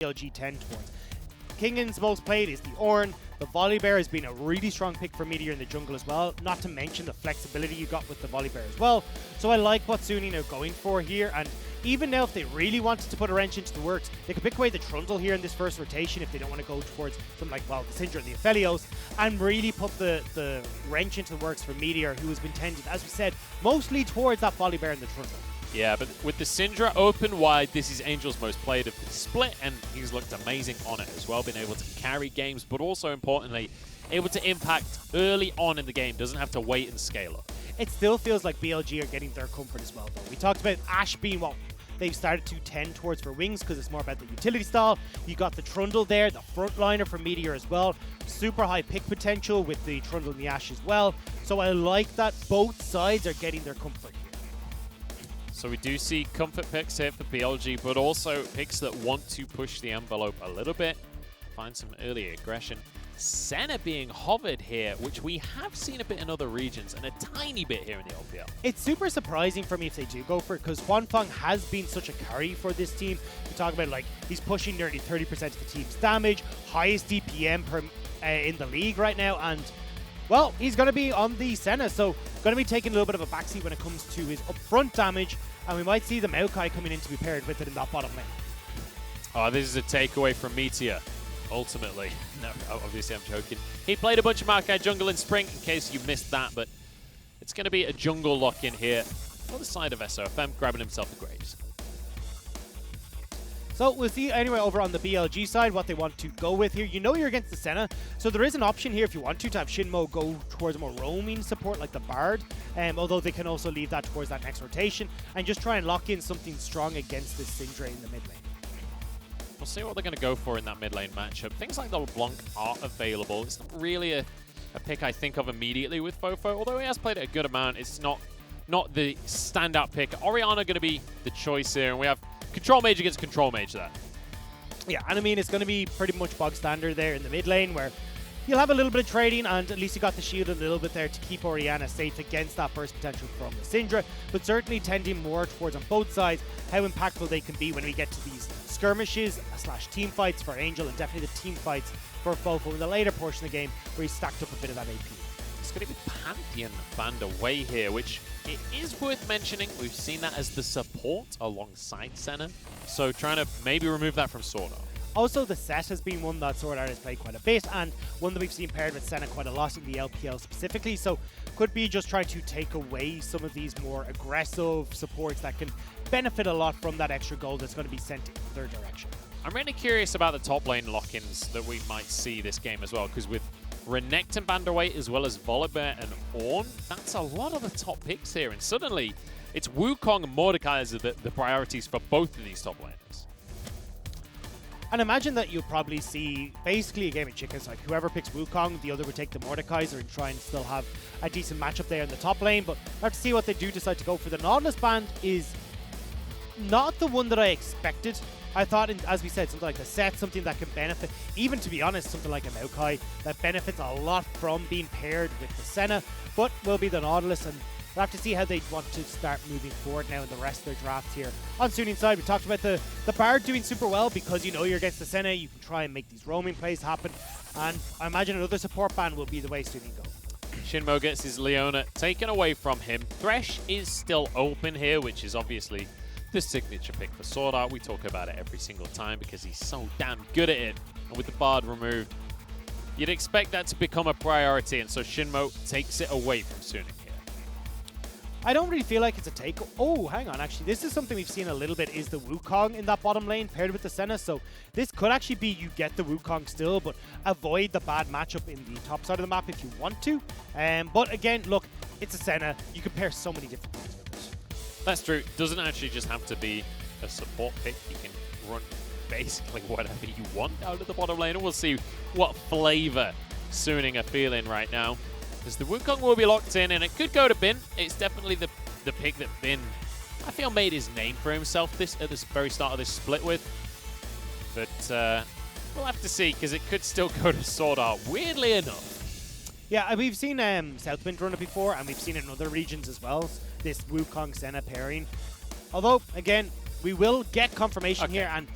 BLG tend towards. Kingan's most played is the Ornn. The Volibear has been a really strong pick for Meteor in the jungle as well, not to mention the flexibility you got with the Volibear as well. So I like what Sunny are going for here, and even now if they really wanted to put a wrench into the works, they could pick away the Trundle here in this first rotation if they don't want to go towards something like, well, the Syndra and the Aphelios, and really put the wrench into the works for Meteor, who has been tended, as we said, mostly towards that Volibear and the Trundle. Yeah, but with the Syndra open wide, this is Angel's most played of the split, and he's looked amazing on it as well, been able to carry games, but also importantly, able to impact early on in the game, doesn't have to wait and scale up. It still feels like BLG are getting their comfort as well, though. We talked about Ashe being what they've started to tend towards for wings because it's more about the utility style. You got the Trundle there, the frontliner for Meteor as well. Super high pick potential with the Trundle and the Ashe as well. So I like that both sides are getting their comfort here. So we do see comfort picks here for BLG, but also picks that want to push the envelope a little bit, find some early aggression. Senna being hovered here, which we have seen a bit in other regions and a tiny bit here in the LPL. It's super surprising for me if they do go for it, because Huanfeng has been such a carry for this team. We talk about, like, he's pushing nearly 30% of the team's damage, highest DPM in the league right now, and well, he's going to be on the Senna, so going to be taking a little bit of a backseat when it comes to his upfront damage, and we might see the Maokai coming in to be paired with it in that bottom lane. Oh, this is a takeaway from Meteor, ultimately. No, obviously I'm joking. He played a bunch of Maokai jungle in spring, in case you missed that, but it's going to be a jungle lock-in here on the side of SOFM, grabbing himself the Graves. So we'll see anyway over on the BLG side what they want to go with here. You know you're against the Senna, so there is an option here if you want to have Shinmo go towards more roaming support like the Bard, although they can also leave that towards that next rotation and just try and lock in something strong against this Syndra in the mid lane. We'll see what they're going to go for in that mid lane matchup. Things like the LeBlanc are available. It's not really a pick I think of immediately with Fofo, although he has played it a good amount. It's not the standout pick. Orianna going to be the choice here, and we have Control Mage against Control Mage there. Yeah, and I mean, it's going to be pretty much bog standard there in the mid lane where you'll have a little bit of trading, and at least you got the shield a little bit there to keep Orianna safe against that burst potential from the Syndra, but certainly tending more towards on both sides how impactful they can be when we get to these skirmishes / team fights for Angel, and definitely the team fights for Fofo in the later portion of the game where he stacked up a bit of that AP. It's going to be Pantheon banned away here, which it is worth mentioning. We've seen that as the support alongside Senna, so trying to maybe remove that from Sword Art. Also, the set has been one that Sword Art has played quite a bit, and one that we've seen paired with Senna quite a lot in the LPL specifically, so could be just trying to take away some of these more aggressive supports that can benefit a lot from that extra gold that's going to be sent in their direction. I'm really curious about the top lane lock-ins that we might see this game as well, because with Renekton banned away as well as Volibear and Ornn, that's a lot of the top picks here, and suddenly it's Wukong and Mordecai as the priorities for both of these top laners. And imagine that you'll probably see basically a game of chickens, like whoever picks Wukong, the other would take the Mordekaiser and try and still have a decent matchup there in the top lane, but we'll have to see what they do decide to go for. The Nautilus band is not the one that I expected. I thought, as we said, something like the set, something that can benefit, even to be honest, something like a Maokai that benefits a lot from being paired with the Senna, but will be the Nautilus, and we'll have to see how they want to start moving forward now in the rest of their draft here. On Sunny's side, we talked about the Bard doing super well because you know you're against the Senna, you can try and make these roaming plays happen, and I imagine another support ban will be the way Sunny go. Shinmo gets his Leona taken away from him. Thresh is still open here, which is obviously the signature pick for Sword Art. We talk about it every single time because he's so damn good at it. And with the Bard removed, you'd expect that to become a priority, and so Shinmo takes it away from Suning here. I don't really feel like it's a take. Oh, hang on, actually. This is something we've seen a little bit, is the Wukong in that bottom lane paired with the Senna. So this could actually be you get the Wukong still, but avoid the bad matchup in the top side of the map if you want to. But again, look, it's a Senna. You can pair so many different things with it. That's true. Doesn't actually just have to be a support pick. You can run basically whatever you want out of the bottom lane, and we'll see what flavor Suning are feeling right now. Because the Wukong will be locked in, and it could go to Bin. It's definitely the pick that Bin, I feel, made his name for himself at this very start of this split with. But we'll have to see, because it could still go to Sword Art, weirdly enough. Yeah, we've seen Southwind run it before, and we've seen it in other regions as well, this Wukong-Senna pairing. Although, again, we will get confirmation here, and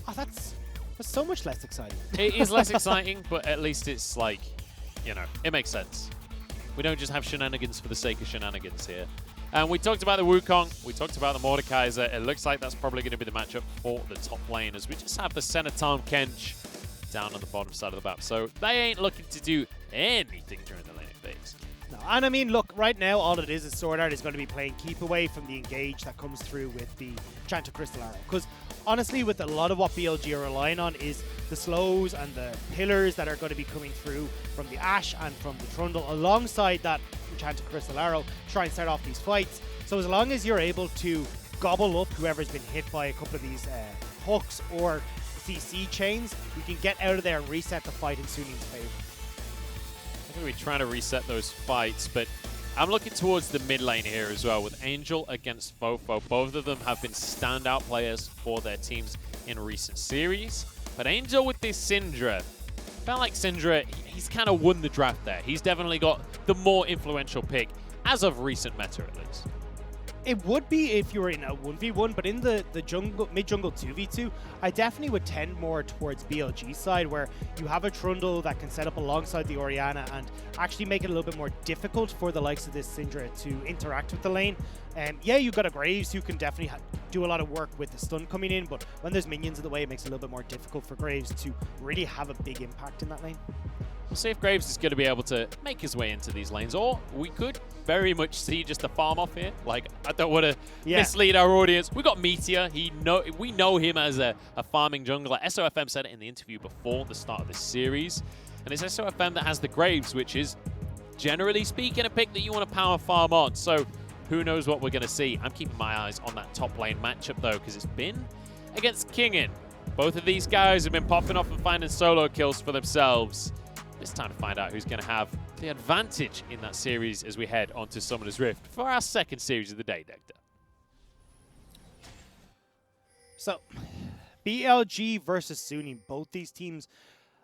oh, that's It's so much less exciting. It is less exciting, but at least it's like, you know, it makes sense. We don't just have shenanigans for the sake of shenanigans here. And we talked about the Wukong, we talked about the Mordekaiser. It looks like that's probably going to be the matchup for the top lane, as we just have the center Tahm Kench down on the bottom side of the map. So they ain't looking to do anything during the laning phase. No, and I mean, look, right now all it is Sword Art is going to be playing keep away from the engage that comes through with the Enchanted Crystal Arrow. Because honestly, with a lot of what BLG are relying on is the slows and the pillars that are going to be coming through from the Ashe and from the Trundle alongside that Enchanted Crystal Arrow to try and start off these fights. So as long as you're able to gobble up whoever's been hit by a couple of these hooks or CC chains, you can get out of there and reset the fight in Sunin's favor. I'm going to be trying to reset those fights, but I'm looking towards the mid lane here as well with Angel against Fofo. Both of them have been standout players for their teams in recent series. But Angel with this Syndra, felt like Syndra, he's kind of won the draft there. He's definitely got the more influential pick as of recent meta at least. It would be if you were in a 1v1, but in the jungle, mid-jungle 2v2, I definitely would tend more towards BLG's side, where you have a Trundle that can set up alongside the Orianna and actually make it a little bit more difficult for the likes of this Syndra to interact with the lane. Yeah, you've got a Graves who can definitely do a lot of work with the stun coming in, but when there's minions in the way, it makes it a little bit more difficult for Graves to really have a big impact in that lane. We'll see if Graves is going to be able to make his way into these lanes, or we could very much see just a farm off here. Like, I don't want to mislead our audience. We got Meteor. We know him as a farming jungler. SOFM said it in the interview before the start of this series. And it's SOFM that has the Graves, which is, generally speaking, a pick that you want to power farm on. So who knows what we're going to see. I'm keeping my eyes on that top lane matchup, though, because it's been against Kingin. Both of these guys have been popping off and finding solo kills for themselves. It's time to find out who's going to have the advantage in that series as we head on to Summoner's Rift for our second series of the day, Dector. So, BLG versus Suning, both these teams,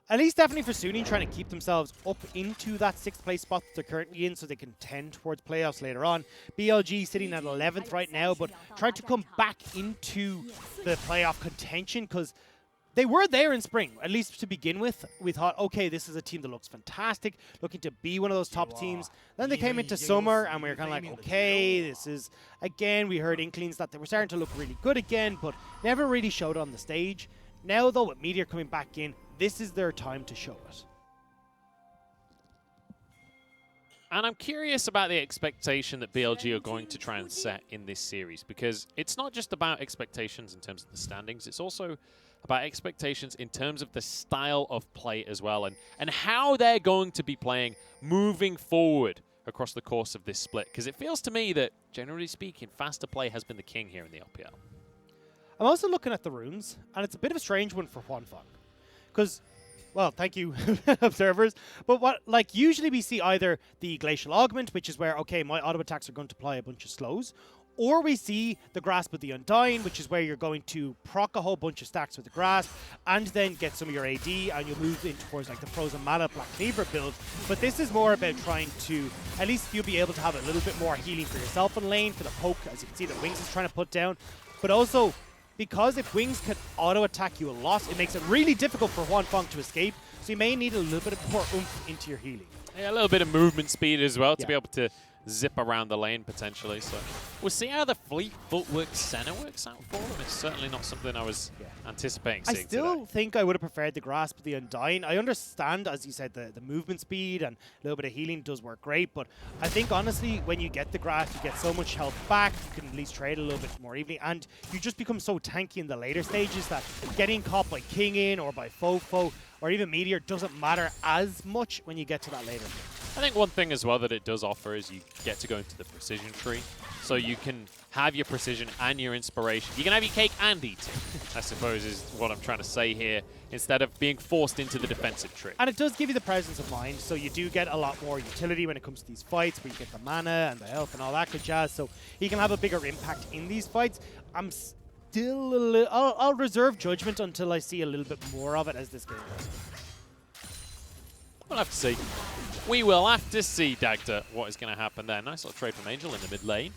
at least definitely for Suning, trying to keep themselves up into that 6th place spot that they're currently in so they can tend towards playoffs later on. BLG sitting at 11th right now, but trying to come back into the playoff contention because they were there in spring, at least to begin with. We thought, okay, this is a team that looks fantastic, looking to be one of those top teams. Then they came into summer, and we were kind of like, okay, this is, again, we heard inklings that they were starting to look really good again, but never really showed on the stage. Now, though, with Meteor coming back in, this is their time to show it. And I'm curious about the expectation that BLG are going to try and set in this series, because it's not just about expectations in terms of the standings, it's also about expectations in terms of the style of play as well, and how they're going to be playing moving forward across the course of this split. Because it feels to me that, generally speaking, faster play has been the king here in the LPL. I'm also looking at the runes, and it's a bit of a strange one for Huanfeng. Because, well, thank you, observers. But what, like, usually we see either the Glacial Augment, which is where, okay, my auto attacks are going to apply a bunch of slows, or we see the Grasp of the Undying, which is where you're going to proc a whole bunch of stacks with the Grasp and then get some of your AD, and you'll move in towards like the Frozen Mana Black Cleaver build. But this is more about trying to, at least you'll be able to have a little bit more healing for yourself in lane, for the poke, as you can see that Wings is trying to put down. But also, because if Wings can auto-attack you a lot, it makes it really difficult for Huanfeng to escape, so you may need a little bit of more oomph into your healing. Yeah, a little bit of movement speed as well to be able to zip around the lane potentially. So we'll see how the Fleet Footwork center works out for them. It's certainly not something I was anticipating seeing I still today. think I would have preferred the Grasp of the Undying. I understand, as you said, the movement speed and a little bit of healing does work great, but I think honestly when you get the Grasp, you get so much health back, you can at least trade a little bit more evenly, and you just become so tanky in the later stages that getting caught by Kingin or by Fofo or even Meteor doesn't matter as much when you get to that later. I think one thing as well that it does offer is you get to go into the precision tree. So you can have your precision and your inspiration. You can have your cake and eat it, I suppose is what I'm trying to say here, instead of being forced into the defensive tree. And it does give you the presence of mind, so you do get a lot more utility when it comes to these fights, where you get the mana and the health and all that good jazz, so you can have a bigger impact in these fights. I'm still a little, I'll reserve judgment until I see a little bit more of it as this game goes. We'll have to see. We will have to see, Dagda, what is going to happen there. Nice little trade from Angel in the mid lane.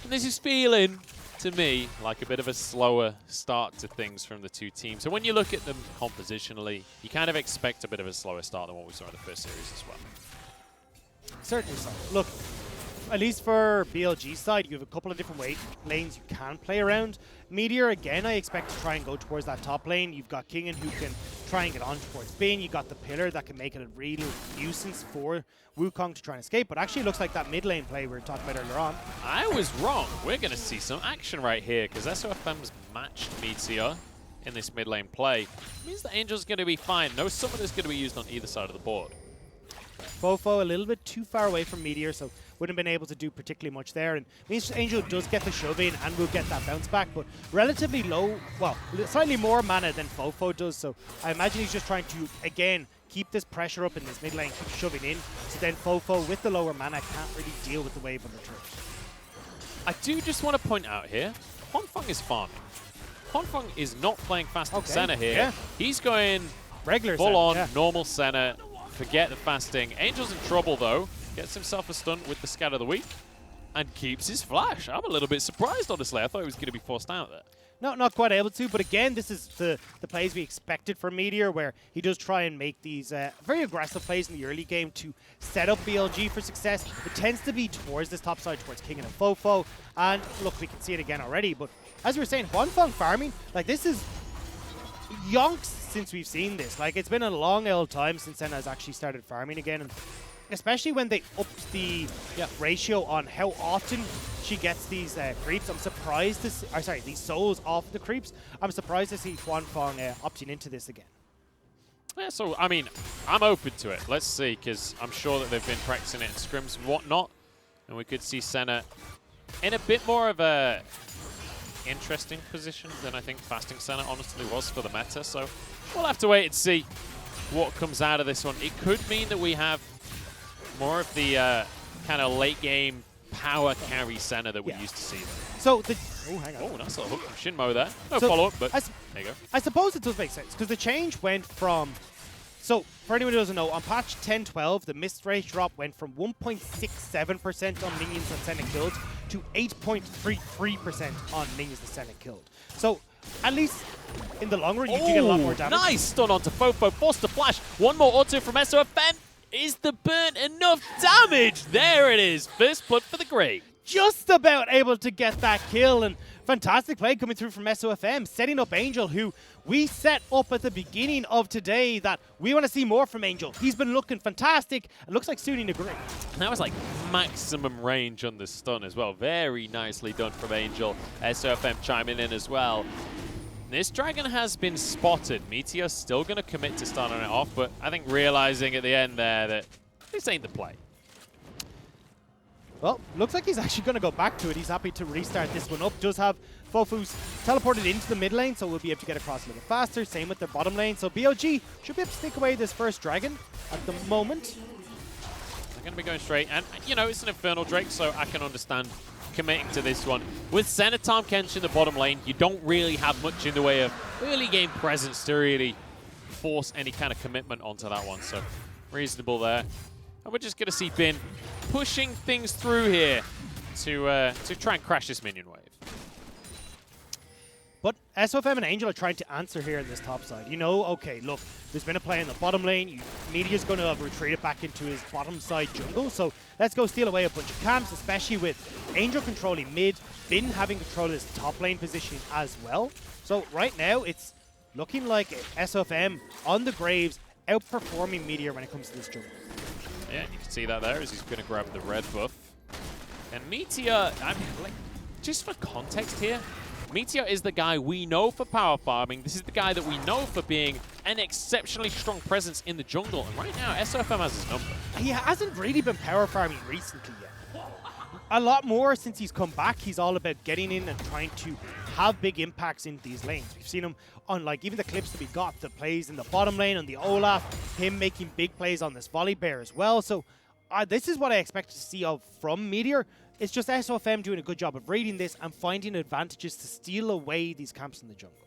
And this is feeling to me, like a bit of a slower start to things from the two teams. So when you look at them compositionally, you kind of expect a bit of a slower start than what we saw in the first series as well. Certainly so. Look, at least for BLG's side, you have a couple of different lanes you can play around. Meteor, again, I expect to try and go towards that top lane. You've got Kingen who can try and get on towards Bin. You've got the Pillar that can make it a real nuisance for Wukong to try and escape. But actually, it looks like that mid lane play we were talking about earlier on. I was wrong. We're going to see some action right here because SOFM's matched Meteor in this mid lane play. It means the Angel's going to be fine. No summoner's going to be used on either side of the board. Fofo a little bit too far away from Meteor, so wouldn't have been able to do particularly much there. And means Angel does get the shove in and will get that bounce back, but relatively low, well, slightly more mana than Fofo does. So I imagine he's just trying to, again, keep this pressure up in this mid lane, keep shoving in. So then Fofo, with the lower mana, can't really deal with the wave on the turret. I do just want to point out here, Hongfeng is farming. Hongfeng is not playing fasting Senna here. Yeah. He's going regular full on, yeah. normal Senna. Forget the fasting. Angel's in trouble though. Gets himself a stun with the Scat of the Week and keeps his flash. I'm a little bit surprised, honestly. I thought he was going to be forced out there. No, not quite able to, but again, this is the plays we expected from Meteor, where he does try and make these very aggressive plays in the early game to set up BLG for success. It tends to be towards this top side, towards King and Fofo, and look, we can see it again already, but as we were saying, Hongfeng farming, like this is yonks since we've seen this. Like, it's been a long old time since Senna has actually started farming again, and especially when they upped the ratio on how often she gets these creeps. I'm surprised to see, these souls off the creeps. I'm surprised to see Hongfeng opting into this again. Yeah, so, I mean, I'm open to it. Let's see, because I'm sure that they've been practicing it in scrims and whatnot, and we could see Senna in a bit more of a interesting position than I think fasting Senna honestly was for the meta. So we'll have to wait and see what comes out of this one. It could mean that we have more of the kind of late game power carry Senna that we used to see. So the hang on. Oh, nice little hook from Shinmo there. No so follow up, but there you go. I suppose it does make sense because the change went from. So, for anyone who doesn't know, on patch 10.12, the miss rate drop went from 1.67% on minions that Senna killed to 8.33% on minions that Senna killed. So, at least in the long run, you do get a lot more damage. Nice stun onto Fofo, forced to flash. One more auto from SOFM. Is the burn enough damage? There it is. First blood for the Grey. Just about able to get that kill, and fantastic play coming through from SOFM, setting up Angel, who we set up at the beginning of today that we want to see more from Angel. He's been looking fantastic. It looks like Sunny agree. That was like maximum range on the stun as well. Very nicely done from Angel. SOFM chiming in as well. This dragon has been spotted. Meteor's still going to commit to starting it off, but I think realizing at the end there that this ain't the play. Well, looks like he's actually going to go back to it. He's happy to restart this one up. Does have Fofu's teleported into the mid lane, so we'll be able to get across a little faster. Same with their bottom lane. So BLG should be able to sneak away this first dragon at the moment. They're going to be going straight. And, you know, it's an Infernal Drake, so I can understand committing to this one. With Senatom Kench in the bottom lane, you don't really have much in the way of early game presence to really force any kind of commitment onto that one. So reasonable there. And we're just going to see Bin pushing things through here to try and crash this minion wave. But SOFM and Angel are trying to answer here in this top side. You know, okay, look, there's been a play in the bottom lane. Media's going to have retreated back into his bottom side jungle. So let's go steal away a bunch of camps, especially with Angel controlling mid, Bin having control of his top lane position as well. So right now, it's looking like SOFM on the Graves outperforming Meteor when it comes to this jungle. Yeah, you can see that there as he's going to grab the red buff. And Meteor, I mean, like, just for context here, Meteor is the guy we know for power farming. This is the guy that we know for being an exceptionally strong presence in the jungle. And right now, SOFM has his number. He hasn't really been power farming recently yet. A lot more since he's come back. He's all about getting in and trying to have big impacts in these lanes. We've seen him on, like, even the clips that we got, the plays in the bottom lane, on the Olaf, him making big plays on this volley bear as well. So this is what I expect to see from Meteor. It's just SOFM doing a good job of reading this and finding advantages to steal away these camps in the jungle.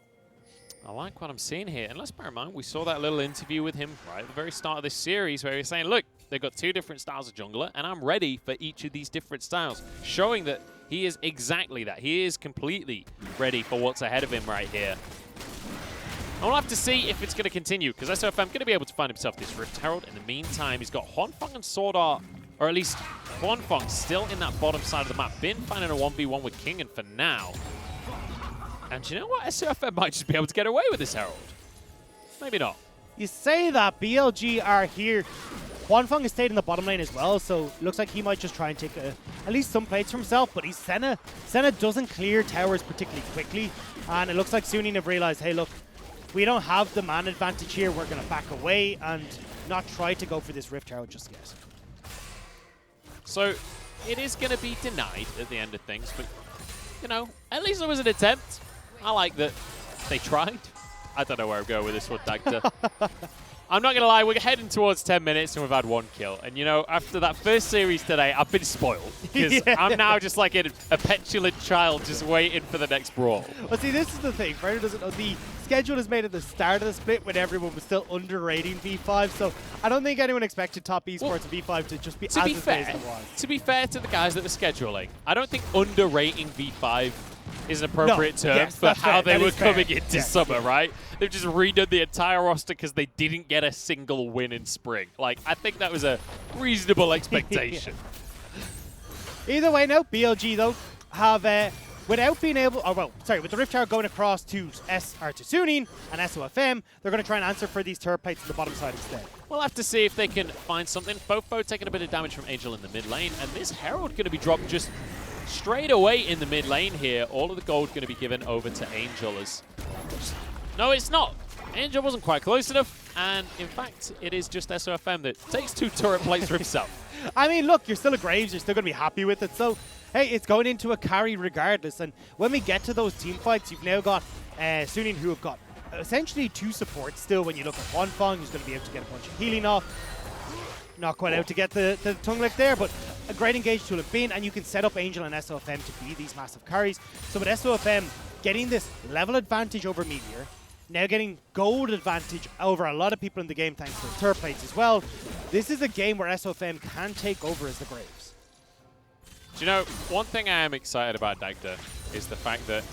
I like what I'm seeing here. And let's bear in mind, we saw that little interview with him right at the very start of this series where he was saying, look, they've got two different styles of jungler, and I'm ready for each of these different styles, showing that He is exactly that. He is completely ready for what's ahead of him right here. And we'll have to see if it's going to continue, because SOFM going to be able to find himself this Rift Herald. In the meantime, he's got Huanfeng and Sword Art, or at least Huanfeng still in that bottom side of the map. Bin finding a 1v1 with Kingen for now. And you know what? SOFM might just be able to get away with this Herald. Maybe not. You say that, BLG are here. Huanfeng has stayed in the bottom lane as well, so looks like he might just try and take at least some plates for himself, but he's Senna. Senna doesn't clear towers particularly quickly, and it looks like Suning have realized, hey, look, we don't have the man advantage here. We're going to back away and not try to go for this Rift Herald just yet. So it is going to be denied at the end of things, but, you know, at least there was an attempt. I like that they tried. I don't know where I'm going with this one, Dagda. I'm not going to lie, we're heading towards 10 minutes and we've had 1 kill. And, you know, after that first series today, I've been spoiled. Because I'm now just like a petulant child just waiting for the next brawl. Well, see, this is the thing. Fernando doesn't know. The schedule is made at the start of the split when everyone was still underrating V5. So I don't think anyone expected top esports and V5 to just be as it was. To be fair to the guys that were scheduling, I don't think underrating V5 is an appropriate term for how they were coming into summer, right? They've just redone the entire roster because they didn't get a single win in spring. Like, I think that was a reasonable expectation. Either way, now BLG though have without being able, with the Rift Tower going across to Suning and SOFM, they're going to try and answer for these turret plates on the bottom side instead. We'll have to see if they can find something. Fofo taking a bit of damage from Angel in the mid lane, and this Herald going to be dropped just straight away in the mid lane here. All of the gold going to be given over to Angel as... No, it's not. Angel wasn't quite close enough, and in fact, it is just SOFM that takes 2 turret plates for himself. I mean, look, you're still a Graves, you're still going to be happy with it, so hey, it's going into a carry regardless, and when we get to those team fights, you've now got Suning, who have got essentially 2 supports still. When you look at Huanfeng, who's going to be able to get a bunch of healing off. Not quite out to get the tongue lick there, but a great engage tool of Bin, and you can set up Angel and SOFM to be these massive carries. So with SOFM getting this level advantage over Meteor, now getting gold advantage over a lot of people in the game thanks to the turret plates as well, this is a game where SOFM can take over as the Graves. Do you know, one thing I am excited about, Dagda, is the fact that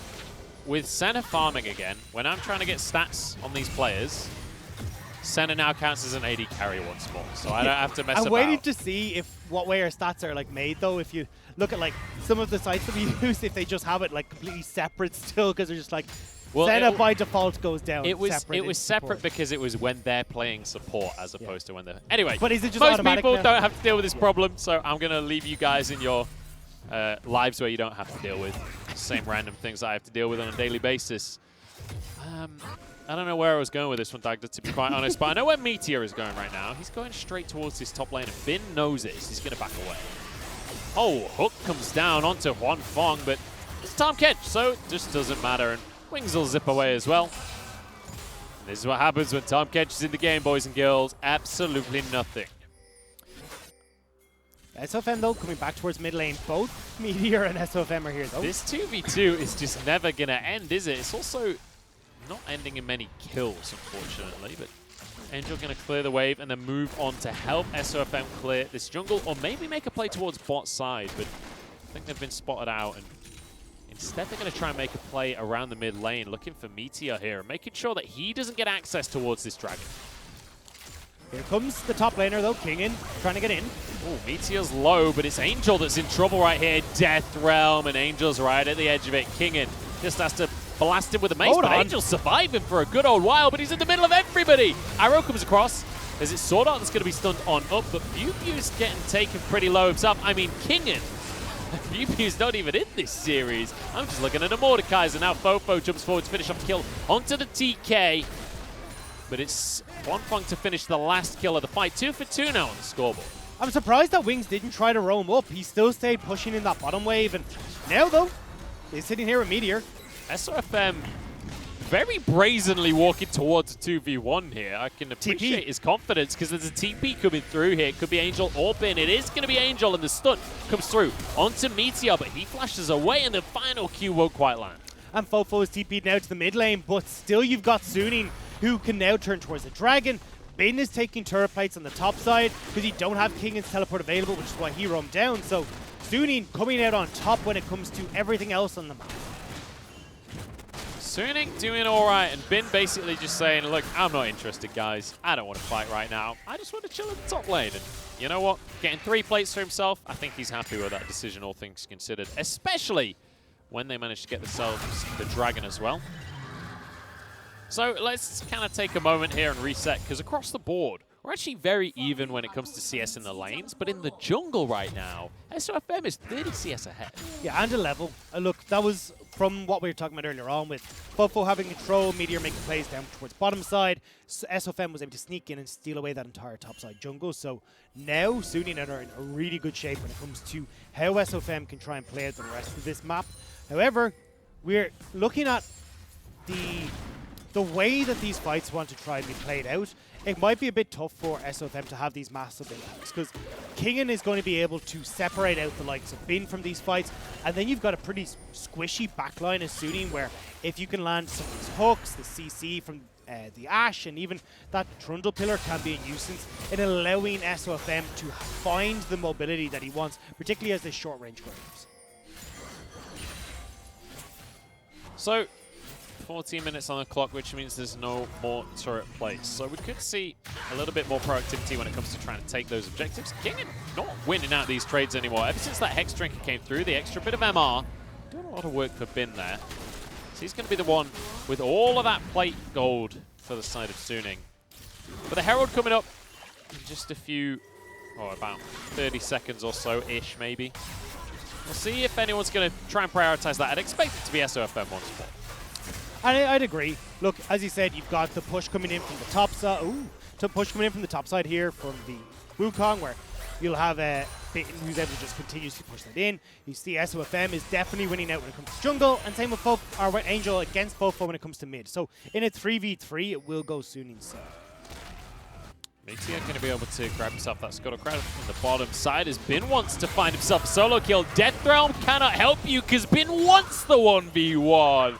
with Senna farming again, when I'm trying to get stats on these players, Senna now counts as an AD carry once more, so I don't have to mess about. I'm waiting to see what way our stats are like made though. If you look at like some of the sites that we use, if they just have it like completely separate still, because they're just like, Senna by default goes down. It was separate because it was when they're playing support as opposed to when they're... Anyway, but is it just most people don't have to deal with this problem, so I'm going to leave you guys in your lives where you don't have to deal with the same random things I have to deal with on a daily basis. I don't know where I was going with this one, Dagda, to be quite honest, but I know where Meteor is going right now. He's going straight towards this top lane, and Bin knows it, so he's going to back away. Oh, hook comes down onto Huanfeng, but it's Tahm Kench, so it just doesn't matter, and Wings will zip away as well. This is what happens when Tahm Kench is in the game, boys and girls. Absolutely nothing. SOFM, though, coming back towards mid lane. Both Meteor and SOFM are here, though. This 2v2 is just never going to end, is it? It's also not ending in many kills, unfortunately, but Angel going to clear the wave and then move on to help SOFM clear this jungle, or maybe make a play towards bot side, but I think they've been spotted out, and instead they're going to try and make a play around the mid lane, looking for Meteor here, and making sure that he doesn't get access towards this dragon. Here comes the top laner, though, Kingen, trying to get in. Oh, Meteor's low, but it's Angel that's in trouble right here. Death Realm, and Angel's right at the edge of it. Kingen just has to blast him with a mace, but Angel's surviving for a good old while, but he's in the middle of everybody. Arrow comes across. Is it Sword Art that's going to be stunned on up, but BiliBili's getting taken pretty low himself. I mean, Kingen. BiliBili's not even in this series. I'm just looking at a Mordekaiser. Now Fofo jumps forward to finish off the kill onto the TK. But it's Huanfeng to finish the last kill of the fight. 2 for 2 now on the scoreboard. I'm surprised that Wings didn't try to roam up. He still stayed pushing in that bottom wave. And now, though, he's sitting here with Meteor. SOFM very brazenly walking towards a 2v1 here. I can appreciate his confidence because there's a TP coming through here. It could be Angel or Bin. It is going to be Angel, and the stun comes through onto Meteor, but he flashes away, and the final Q won't quite land. And Fofo is TP'd now to the mid lane, but still you've got Suning, who can now turn towards the dragon. Bin is taking turret plates on the top side because you don't have Kingen's teleport available, which is why he roamed down. So Suning coming out on top when it comes to everything else on the map. Suning doing all right, and Bin basically just saying, look, I'm not interested, guys. I don't want to fight right now. I just want to chill in the top lane. And you know what? Getting 3 plates for himself, I think he's happy with that decision, all things considered, especially when they managed to get themselves the dragon as well. So let's kind of take a moment here and reset, because across the board, we're actually very even when it comes to CS in the lanes, but in the jungle right now, SOFM is 30 CS ahead. Yeah, and a level. Look, that was from what we were talking about earlier on with Fofo having control, Meteor making plays down towards bottom side. SOFM was able to sneak in and steal away that entire top side jungle. So now Suning are in a really good shape when it comes to how SOFM can try and play out the rest of this map. However, we're looking at the way that these fights want to try and be played out. It might be a bit tough for SOFM to have these massive impacts because Kingen is going to be able to separate out the likes of Bin from these fights, and then you've got a pretty squishy backline as Suning where if you can land some of these hooks, the CC from the Ashe, and even that Trundle Pillar can be a nuisance in allowing SOFM to find the mobility that he wants, particularly as they short range graves. So 14 minutes on the clock, which means there's no more turret plays. So we could see a little bit more proactivity when it comes to trying to take those objectives. Kingen not winning out these trades anymore. Ever since that Hex Drinker came through, the extra bit of MR, doing a lot of work for Bin there. So he's going to be the one with all of that plate gold for the side of Suning. But the Herald coming up in just a few, about 30 seconds or so-ish maybe. We'll see if anyone's going to try and prioritize that. I'd expect it to be SOFM once more. I'd agree. Look, as you said, you've got the push coming in from the top side. Push coming in from the top side here from the Wukong, where you'll have Bitten who's able to just continuously push that in. You see SOFM is definitely winning out when it comes to jungle, and same with Angel against Fofo when it comes to mid. So in a 3v3, it will go Suning's side. Meteor going to be able to grab himself that Scuttle Crowd from the bottom side as Bin wants to find himself a solo kill. Death Realm cannot help you because Bin wants the 1v1.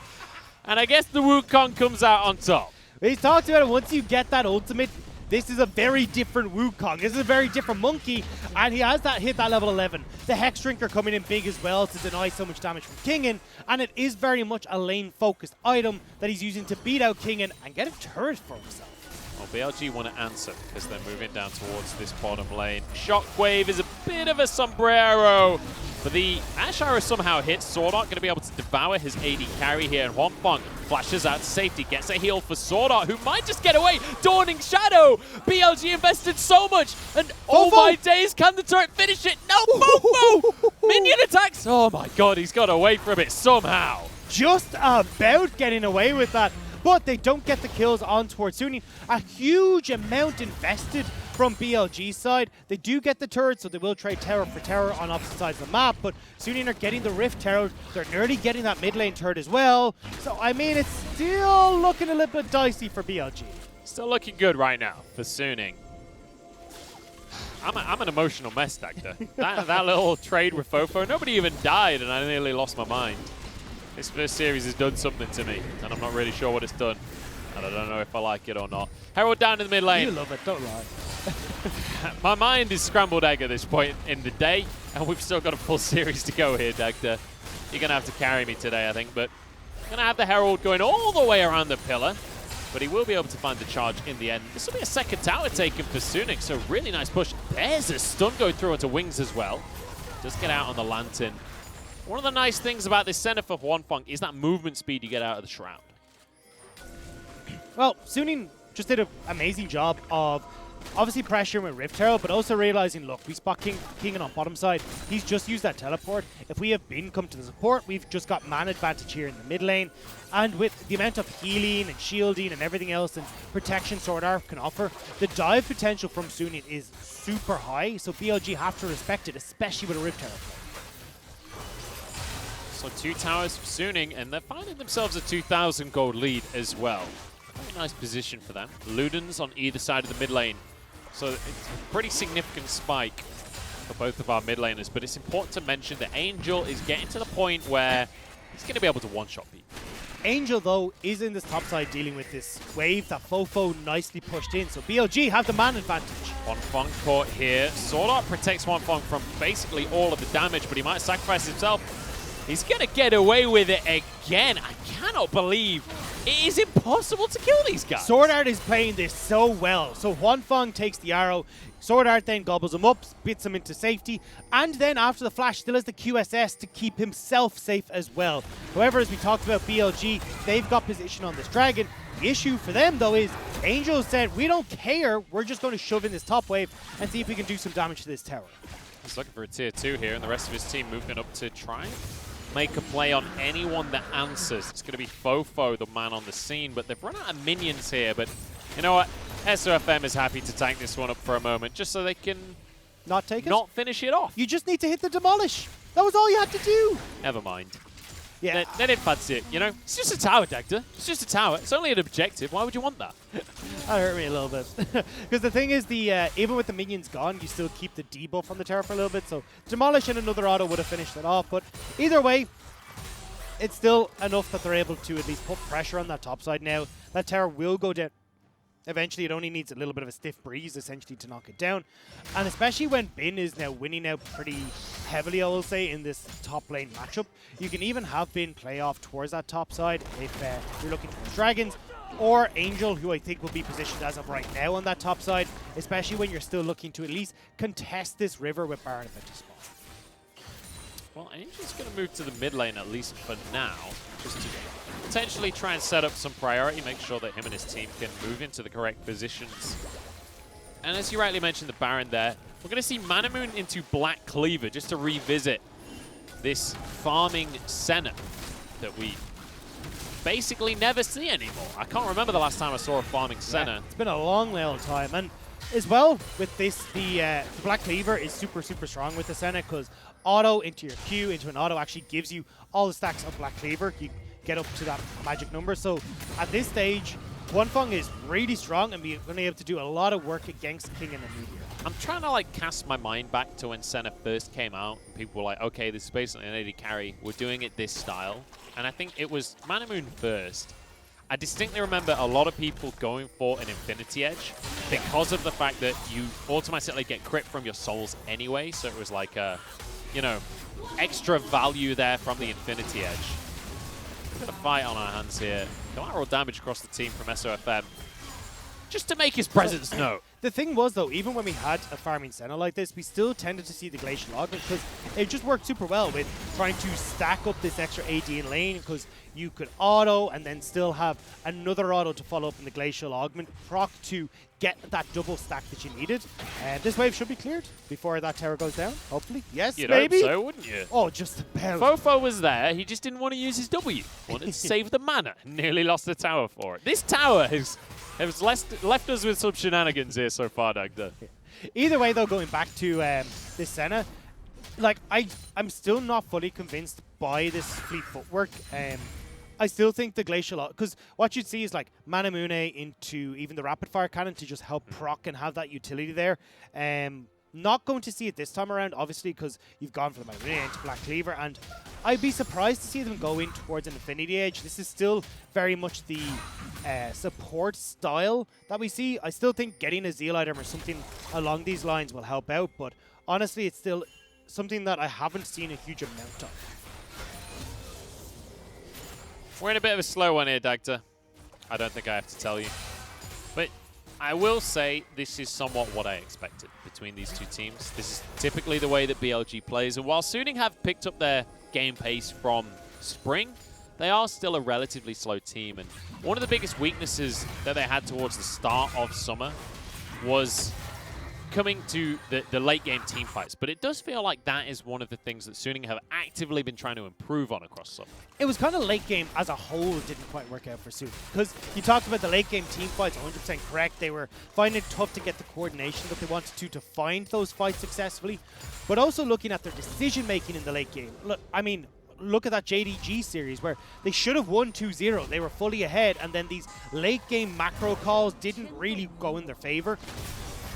And I guess the Wukong comes out on top. He's talked about it. Once you get that ultimate, this is a very different Wukong. This is a very different monkey, and he has hit that level 11. The Hex Drinker coming in big as well to deny so much damage from Kingen, and it is very much a lane-focused item that he's using to beat out Kingen and get a turret for himself. Well, BLG want to answer because they're moving down towards this bottom lane. Shockwave is a bit of a sombrero, but the Ashe Arrow somehow hits. Sword Art going to be able to devour his AD carry here, and Huanfeng flashes out to safety, gets a heal for Sword Art, who might just get away. Dawning Shadow! BLG invested so much, and oh my days, can the turret finish it? No, Fofo! Minion attacks! Oh my god, he's got away from it somehow. Just about getting away with that. But they don't get the kills on towards Suning. A huge amount invested from BLG's side. They do get the turret, so they will trade tower for tower on opposite sides of the map, but Suning are getting the Rift Tower. They're nearly getting that mid lane turret as well. So, I mean, it's still looking a little bit dicey for BLG. Still looking good right now for Suning. I'm an emotional mess, Dagda. that little trade with Fofo, nobody even died, and I nearly lost my mind. This first series has done something to me, and I'm not really sure what it's done. And I don't know if I like it or not. Herald down in the mid lane. You love it, don't lie. My mind is scrambled egg at this point in the day, and we've still got a full series to go here, Dagda. You're going to have to carry me today, I think, but I'm going to have the Herald going all the way around the pillar, but he will be able to find the charge in the end. This will be a second tower taken for Suning, so really nice push. There's a stun going through onto Wings as well. Just get out on the Lantern. One of the nice things about this center for Huanfeng is that movement speed you get out of the Shroud. Well, Suning just did an amazing job of obviously pressuring with Rift Herald, but also realizing, look, we spot Kingen on bottom side. He's just used that teleport. If we have Bin come to the support, we've just got man advantage here in the mid lane. And with the amount of healing and shielding and everything else and protection Sword Art can offer, the dive potential from Suning is super high, so BLG have to respect it, especially with a Rift Herald. So 2 towers for Suning, and they're finding themselves a 2,000 gold lead as well. Very nice position for them. Ludens on either side of the mid lane. So it's a pretty significant spike for both of our mid laners, but it's important to mention that Angel is getting to the point where he's going to be able to one-shot people. Angel, though, is in this top side dealing with this wave that Fofo nicely pushed in. So BLG have the man advantage. Wanfeng caught here. Sword Art protects Wanfeng from basically all of the damage, but he might sacrifice himself. He's going to get away with it again. I cannot believe it is impossible to kill these guys. Sword Art is playing this so well. So Wanfeng takes the arrow. Sword Art then gobbles him up, spits him into safety, and then after the flash still has the QSS to keep himself safe as well. However, as we talked about BLG, they've got position on this dragon. The issue for them, though, is Angel said, we don't care, we're just going to shove in this top wave and see if we can do some damage to this tower. He's looking for a tier 2 here, and the rest of his team moving up to try and make a play on anyone that answers. It's going to be Fofo, the man on the scene, but they've run out of minions here. But you know what? SOFM is happy to tank this one up for a moment, just so they can not finish it off. You just need to hit the demolish. That was all you had to do. Never mind. Yeah, they didn't fancy it, you know? It's just a tower, Dagda. It's just a tower. It's only an objective. Why would you want that? That hurt me a little bit. Because the thing is, even with the minions gone, you still keep the debuff on the tower for a little bit. So demolish and another auto would have finished it off. But either way, it's still enough that they're able to at least put pressure on that top side now. That tower will go down. Eventually, it only needs a little bit of a stiff breeze, essentially, to knock it down. And especially when Bin is now winning out pretty heavily, I will say, in this top lane matchup, you can even have Bin play off towards that top side if you're looking towards Dragons, or Angel, who I think will be positioned as of right now on that top side, especially when you're still looking to at least contest this river with Baron if it is spawn. Well, Angel's going to move to the mid lane, at least for now, just to potentially try and set up some priority, make sure that him and his team can move into the correct positions. And as you rightly mentioned, the Baron there, we're going to see Manamoon into Black Cleaver just to revisit this farming Senna that we basically never see anymore. I can't remember the last time I saw a farming Senna. Yeah, it's been a long time. And as well with this, the Black Cleaver is super strong with the Senna, because auto into your Q, into an auto actually gives you all the stacks of Black Cleaver. You get up to that magic number. So at this stage, Wanfeng is really strong and we're going to be able to do a lot of work against King and the Meteor. I'm trying to like cast my mind back to when Senna first came out. People were like, okay, this is basically an AD carry. We're doing it this style. And I think it was Manamoon first. I distinctly remember a lot of people going for an Infinity Edge because of the fact that you automatically get crit from your souls anyway. So it was like a, you know, extra value there from the Infinity Edge. We've got a fight on our hands here. Collateral damage across the team from SOFM. Just to make his presence known. The thing was, though, even when we had a farming Senna like this, we still tended to see the Glacial Augment because it just worked super well with trying to stack up this extra AD in lane, because you could auto and then still have another auto to follow up in the Glacial Augment proc to get that double stack that you needed. And this wave should be cleared before that tower goes down, hopefully. Yes, You'd maybe. hope so, wouldn't you? Oh, just about. Fofo was there. He just didn't want to use his W. Wanted to save the mana. Nearly lost the tower for it. This tower has left us with some shenanigans here so far, Dagda. Either way, though, going back to this Senna, like I'm still not fully convinced by this fleet footwork. I still think the Glacial, because what you'd see is like Manamune into even the rapid fire cannon to just help proc and have that utility there. Not going to see it this time around, obviously, because you've gone from Manamune into Black Cleaver, and I'd be surprised to see them go in towards an Infinity Edge. This is still very much the support style that we see. I still think getting a Zeal item or something along these lines will help out, but honestly, it's still something that I haven't seen a huge amount of. We're in a bit of a slow one here, Dagda. I don't think I have to tell you. But I will say this is somewhat what I expected between these two teams. This is typically the way that BLG plays. And while Suning have picked up their game pace from spring, they are still a relatively slow team. And one of the biggest weaknesses that they had towards the start of summer was coming to the late game team fights. But it does feel like that is one of the things that Suning have actively been trying to improve on across summer. It was kind of late game as a whole didn't quite work out for Suning, because you talked about the late game team fights, 100% correct. They were finding it tough to get the coordination that they wanted to find those fights successfully, but also looking at their decision making in the late game. Look, I mean, look at that JDG series where they should have won 2-0. They were fully ahead, and then these late game macro calls didn't really go in their favor.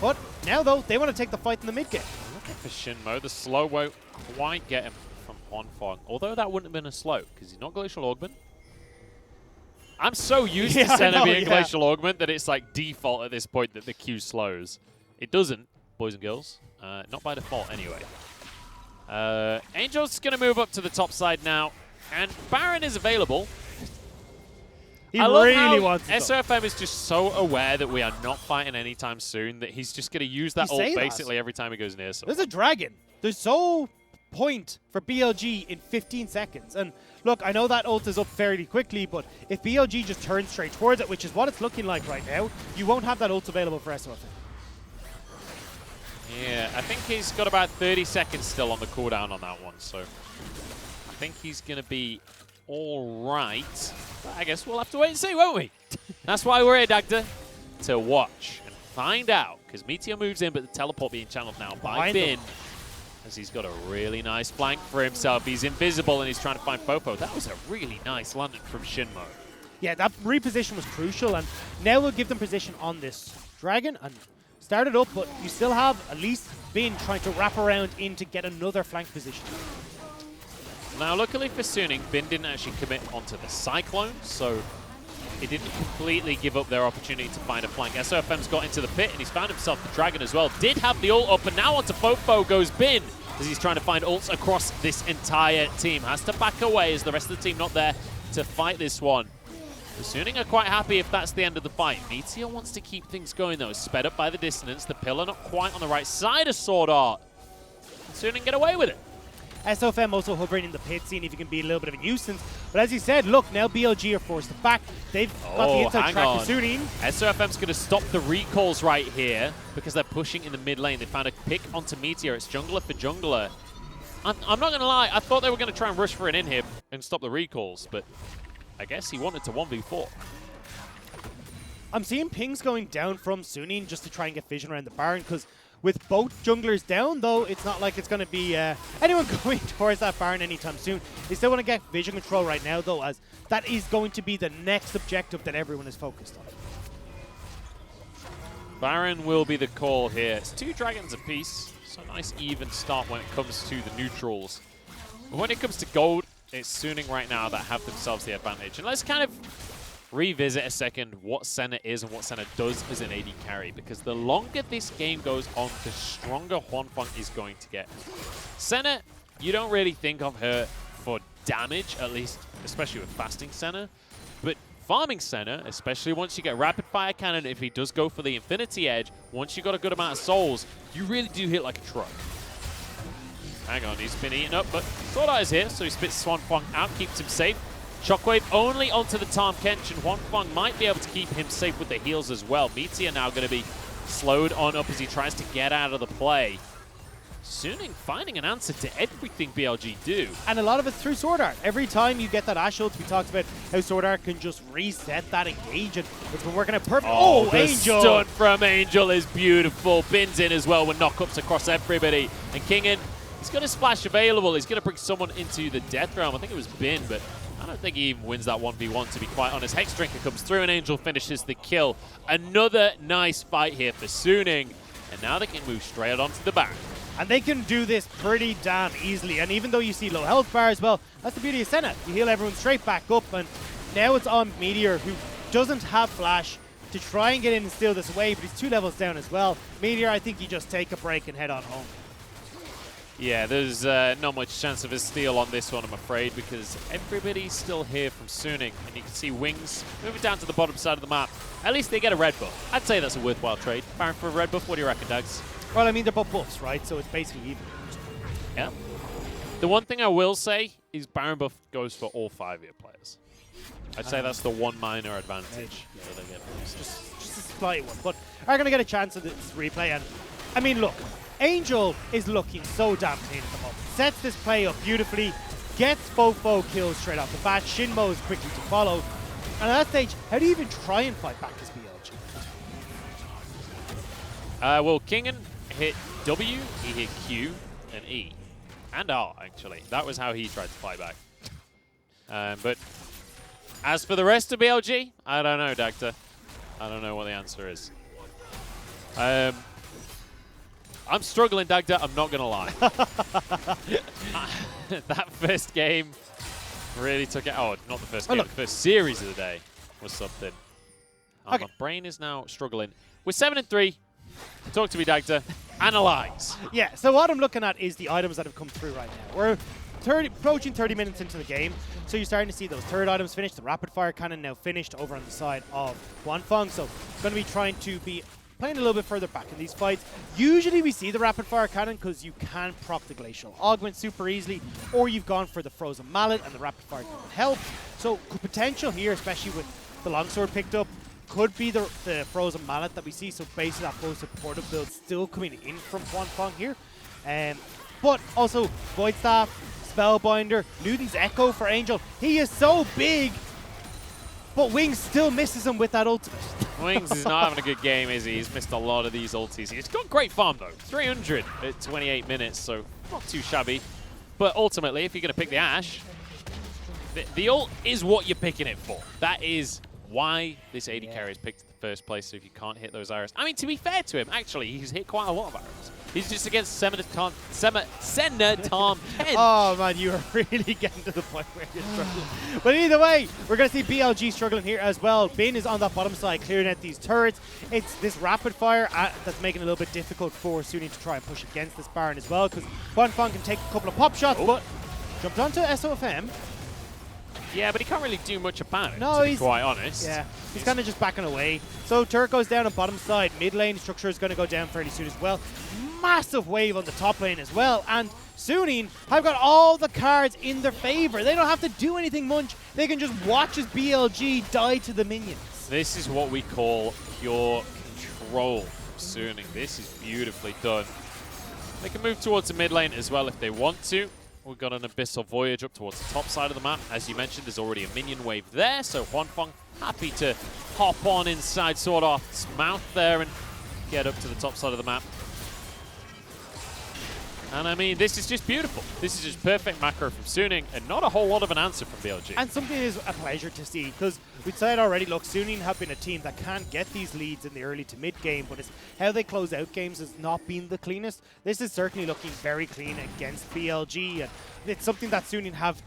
But now, though, they want to take the fight in the mid game. Looking for Shinmo. The slow won't quite get him from Wanfeng. Although that wouldn't have been a slow, because he's not Glacial Augment. I'm so used to Senna being glacial augment that it's like default at this point that the Q slows. It doesn't, boys and girls. Not by default anyway. Angel's going to move up to the top side now, and Baron is available. He really wants it. SOFM is just so aware that we are not fighting anytime soon that he's just going to use that ult basically every time he goes near someone. There's a dragon. There's no point for BLG in 15 seconds. And look, I know that ult is up fairly quickly, but if BLG just turns straight towards it, which is what it's looking like right now, you won't have that ult available for SOFM. Yeah, I think he's got about 30 seconds still on the cooldown on that one, so I think he's going to be all right. But I guess we'll have to wait and see, won't we? That's why we're here, Dagda, to watch and find out, because Meteor moves in, but the teleport being channeled now by Bin, as he's got a really nice flank for himself. He's invisible, and he's trying to find Popo. That was a really nice landing from Shinmo. Yeah, that reposition was crucial, and now we'll give them position on this dragon, and start it up, but you still have at least Bin trying to wrap around in to get another flank position. Now, luckily for Suning, Bin didn't actually commit onto the Cyclone, so he didn't completely give up their opportunity to find a flank. SOFM's got into the pit, and he's found himself the Dragon as well. Did have the ult up, and now onto Popo goes Bin, as he's trying to find ults across this entire team. Has to back away, as the rest of the team not there to fight this one. The Suning are quite happy if that's the end of the fight. Meteor wants to keep things going, though, sped up by the dissonance. The pillar not quite on the right side of Sword Art. Suning get away with it. SOFM also hovering in the pit, seeing if he can be a little bit of a nuisance. But as you said, look, now BLG are forced to back. They've got the inside track to Suning. SOFM's going to stop the recalls right here because they're pushing in the mid lane. They found a pick onto Meteor. It's jungler for jungler. I'm not going to lie, I thought they were going to try and rush for an inhib and stop the recalls, but I guess he wanted to 1v4. I'm seeing pings going down from Suning just to try and get vision around the Baron, because with both junglers down, though, it's not like it's going to be anyone going towards that Baron anytime soon. They still want to get vision control right now, though, as that is going to be the next objective that everyone is focused on. Baron will be the call here. It's 2 dragons apiece, so a nice even start when it comes to the neutrals. But when it comes to gold, it's Suning right now that have themselves the advantage. And let's kind of revisit a second what Senna is and what Senna does as an AD carry, because the longer this game goes on, the stronger Huanfeng is going to get. Senna, you don't really think of her for damage, at least, especially with fasting Senna, but farming Senna, especially once you get rapid fire cannon, if he does go for the Infinity Edge, once you got a good amount of souls, you really do hit like a truck. Hang on, he's been eaten up, but Sword Art is here, so he spits Huanfeng out, keeps him safe. Shockwave only onto the Tahm Kench, and Huanfeng might be able to keep him safe with the heals as well. Meteor now going to be slowed on up as he tries to get out of the play. Suning finding an answer to everything BLG do. And a lot of it's through Sword Art. Every time you get that Ashe ult, we talked about how Sword Art can just reset that engage, and it's been working out perfect. Oh, the Angel! Stun from Angel is beautiful. Bins in as well with knockups across everybody. And Kingen, he's got a splash available. He's going to bring someone into the death realm. I think it was Bin, but I don't think he even wins that 1v1, to be quite honest. Hex Drinker comes through and Angel finishes the kill. Another nice fight here for Suning. And now they can move straight onto the back. And they can do this pretty damn easily. And even though you see low health bar as well, that's the beauty of Senna. You heal everyone straight back up. And now it's on Meteor, who doesn't have flash, to try and get in and steal this away. But he's 2 levels down as well. Meteor, I think you just take a break and head on home. Yeah, there's not much chance of a steal on this one, I'm afraid, because everybody's still here from Suning. And you can see Wings moving down to the bottom side of the map. At least they get a red buff. I'd say that's a worthwhile trade. Baron for a red buff, what do you reckon, Dags? Well, I mean, they're both buffs, right? So it's basically even. Yeah. The one thing I will say is Baron buff goes for all 5-year players. I'd say that's the one minor advantage that they get. Just a slight one. But are going to get a chance at this replay. And I mean, look. Angel is looking so damn clean at the moment. Sets this play up beautifully, gets Fofo kills straight off the bat. Shinmo is quickly to follow. And at that stage, how do you even try and fight back as BLG? Well, Kingen hit W, he hit Q, and E. And R, actually. That was how he tried to fight back. But as for the rest of BLG, I don't know, Dagda. I don't know what the answer is. I'm struggling, Dagda, I'm not going to lie. That first game really took it. Oh, not the first game, the first series of the day. was something. Okay. My brain is now struggling. We're 7-3. Talk to me, Dagda. Analyze. Yeah, so what I'm looking at is the items that have come through right now. We're approaching 30 minutes into the game, so you're starting to see those third items finished. The rapid fire cannon now finished over on the side of Wanfeng, so it's going to be trying to be playing a little bit further back in these fights. Usually we see the rapid fire cannon because you can proc the glacial augment super easily, or you've gone for the frozen mallet and the rapid fire cannon help. So potential here, especially with the longsword picked up, could be the frozen mallet that we see. So basically that close supportive build still coming in from Wanfeng here. But also Void Staff, Spellbinder, Newton's Echo for Angel. He is so big, but Wings still misses him with that ultimate. Wings is not having a good game, is he? He's missed a lot of these ultis. He's got great farm, though. 300 at 28 minutes, so not too shabby. But ultimately, if you're going to pick the Ashe, the ult is what you're picking it for. That is why this AD carry is picked in the first place, so if you can't hit those arrows. I mean, to be fair to him, actually, he's hit quite a lot of arrows. He's just against Senna Tom Ken. Oh man, you are really getting to the point where you're struggling. But either way, we're going to see BLG struggling here as well. Bin is on that bottom side clearing out these turrets. It's this rapid fire that's making it a little bit difficult for Suning to try and push against this Baron as well, because Wanfeng can take a couple of pop shots, but jumped onto SOFM. Yeah, but he can't really do much about it, no, to be quite honest. Yeah, he's kind of just backing away. So turret goes down on bottom side. Mid lane structure is going to go down fairly soon as well. Massive wave on the top lane as well. And Suning have got all the cards in their favor. They don't have to do anything much. They can just watch as BLG die to the minions. This is what we call pure control from Suning. This is beautifully done. They can move towards the mid lane as well if they want to. We've got an Abyssal Voyage up towards the top side of the map. As you mentioned, there's already a minion wave there, so Wanfeng happy to hop on inside Sword Art's mouth there and get up to the top side of the map. And I mean, this is just beautiful. This is just perfect macro from Suning, and not a whole lot of an answer from BLG. And something is a pleasure to see, because we'd said already, look, Suning have been a team that can't get these leads in the early to mid game, but it's how they close out games has not been the cleanest. This is certainly looking very clean against BLG, and it's something that Suning have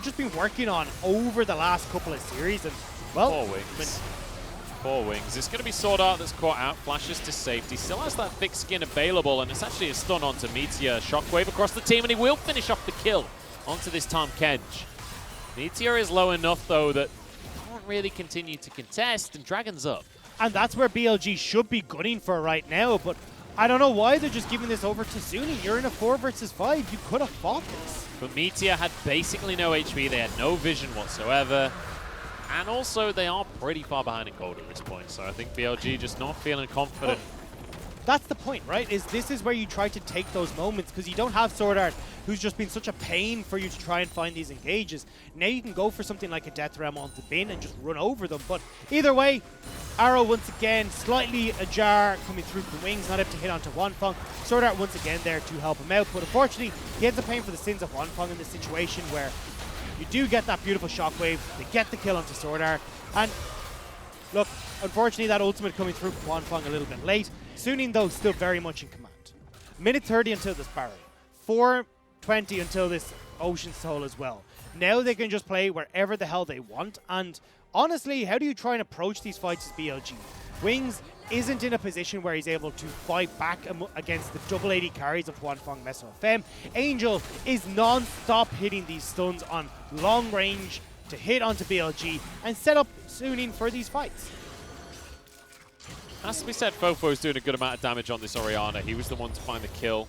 just been working on over the last couple of series. And well, Poor Wings. It's going to be Sword Art that's caught out. Flashes to safety. Still has that thick skin available, and it's actually a stun onto Meteor. Shockwave across the team, and he will finish off the kill onto this Tom Kench. Meteor is low enough, though, that he can't really continue to contest, and Dragon's up. And that's where BLG should be gunning for right now, but I don't know why they're just giving this over to Suning. You're in a 4 versus 5. You could have fought this. But Meteor had basically no HP. They had no vision whatsoever. And also, they are pretty far behind in gold at this point, so I think BLG just not feeling confident. That's the point, right? This is where you try to take those moments, because you don't have Sword Art, who's just been such a pain for you to try and find these engages. Now you can go for something like a Death Realm onto Bin and just run over them. But either way, Arrow once again, slightly ajar coming through from Wings, not able to hit onto Wanfeng. Sword Art once again there to help him out, but unfortunately, he ends up paying for the sins of Wanfeng in this situation where you do get that beautiful shockwave, they get the kill onto Sword Art, and look, unfortunately that ultimate coming through from Wanfeng a little bit late. Suning though still very much in command. Minute 30 until this Baron, 4:20 until this Ocean Soul as well. Now they can just play wherever the hell they want, and honestly, how do you try and approach these fights as BLG? Wings isn't in a position where he's able to fight back against the double AD carries of Wanfeng Meso FM. Angel is non-stop hitting these stuns on long range to hit onto BLG and set up Suning for these fights. As we said, Fofo is doing a good amount of damage on this Orianna. He was the one to find the kill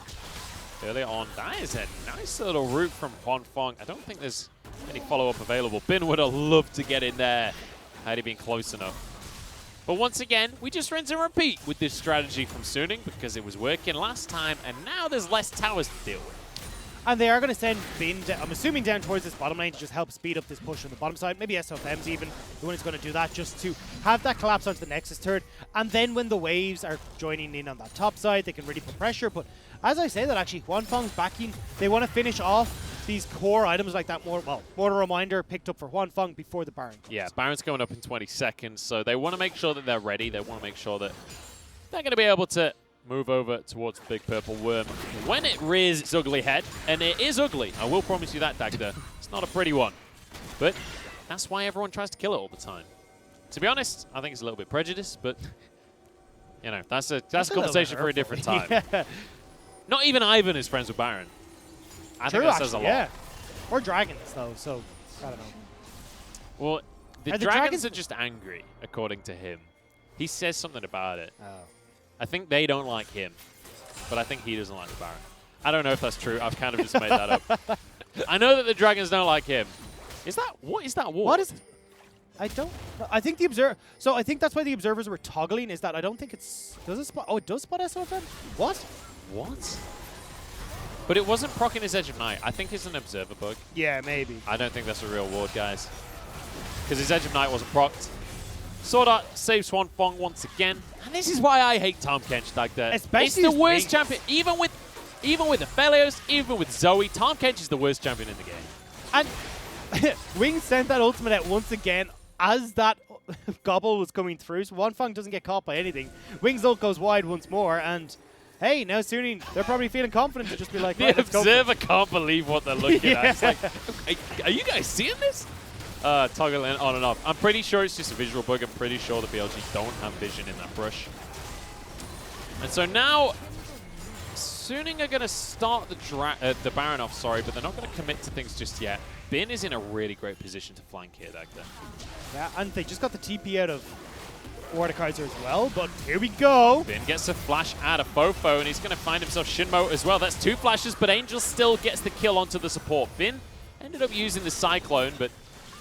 early on. That is a nice little route from Wanfeng. I don't think there's any follow-up available. Bin would have loved to get in there had he been close enough. But once again, we just rinse and repeat with this strategy from Suning because it was working last time, and now there's less towers to deal with. And they are going to send Bin, I'm assuming, down towards this bottom lane to just help speed up this push on the bottom side. Maybe SOFM's even the one who's going to do that, just to have that collapse onto the Nexus turret. And then when the waves are joining in on that top side, they can really put pressure. But as I say that, actually, Wanfeng's backing. They want to finish off these core items like that Mortar Reminder picked up for Wanfeng before the Baron comes. Yeah, Baron's going up in 20 seconds, so they want to make sure that they're ready. They want to make sure that they're going to be able to move over towards the big purple worm when it rears its ugly head. And it is ugly. I will promise you that, Dagda. It's not a pretty one. But That's why everyone tries to kill it all the time. To be honest, I think it's a little bit prejudiced, but you know, that's a conversation for a different time. Yeah. Not even Ivan is friends with Baron. I True, think that says a lot. yeah. Or dragons, though, so I don't know. Well, the Are the dragons dragons are just angry, according to him. He says something about it. Oh. I think they don't like him, but I think he doesn't like the Baron. I don't know if that's true. I've kind of just made that up. I know that the dragons don't like him. What is that wall? What is... I don't... I think the observer... So I think that's why the observers were toggling, is that I don't think it's... Does it spot... Oh, it does spot SOFM? What? What? But it wasn't proccing his Edge of Night. I think it's an observer bug. Yeah, maybe. I don't think that's a real ward, guys. Because his Edge of Night wasn't procced. Sword Art saves Swanfong once again. And this is why I hate Tahm Kench like that. Especially it's the his worst wings. champion. Even with the Felios, even with Zoe, Tahm Kench is the worst champion in the game. And Wings sent that ultimate out once again as that gobble was coming through. So Swanfong doesn't get caught by anything. Wings ult goes wide once more, and hey, now Suning, they're probably feeling confident to just be like, right, The let's go. observer can't believe what they're looking Yeah. at. It's like, are you guys seeing this? Toggling on and off. I'm pretty sure it's just a visual bug. I'm pretty sure the BLG don't have vision in that brush. And so now, Suning are going to start the Baron off, sorry, but they're not going to commit to things just yet. Bin is in a really great position to flank here, Dagda. Yeah, and they just got the TP out of Mordekaiser as well, but here we go. Bin gets a flash out of Fofo, and he's going to find himself Shinmo as well. That's 2 flashes, but Angel still gets the kill onto the support. Bin ended up using the Cyclone, but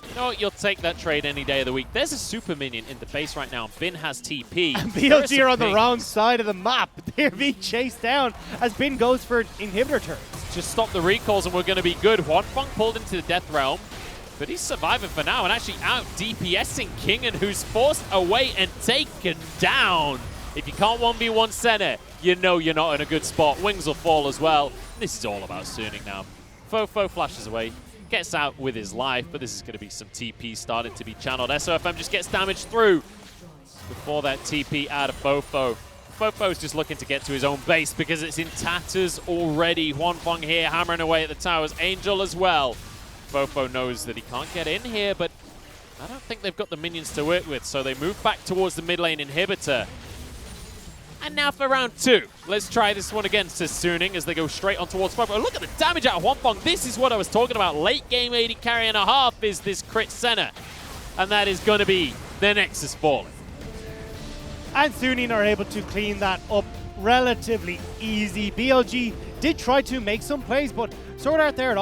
you know what? You'll take that trade any day of the week. There's a super minion in the base right now. Bin has TP. And BLG are on the wrong side of the map. They're being chased down as Bin goes for inhibitor turns. Just stop the recalls and we're going to be good. Swanfong pulled into the Death Realm, but he's surviving for now and actually out DPSing Kingen, who's forced away and taken down. If you can't 1v1 center, you know you're not in a good spot. Wings will fall as well. This is all about Suning now. Fofo flashes away, gets out with his life, but this is going to be some TP starting to be channeled. SOFM just gets damaged through before that TP out of Fofo. Fofo's just looking to get to his own base because it's in tatters already. Swanfong here hammering away at the towers. Angel as well. Fofo knows that he can't get in here, but I don't think they've got the minions to work with, so they move back towards the mid lane inhibitor. And now for round 2. Let's try this one again, says Suning, as they go straight on towards Fofo. Look at the damage out of Swanfong. This is what I was talking about. Late game 80 carry and a half is this crit center. And that is going to be the Nexus falling. And Suning are able to clean that up relatively easy. BLG did try to make some plays, but Sword Art there at all.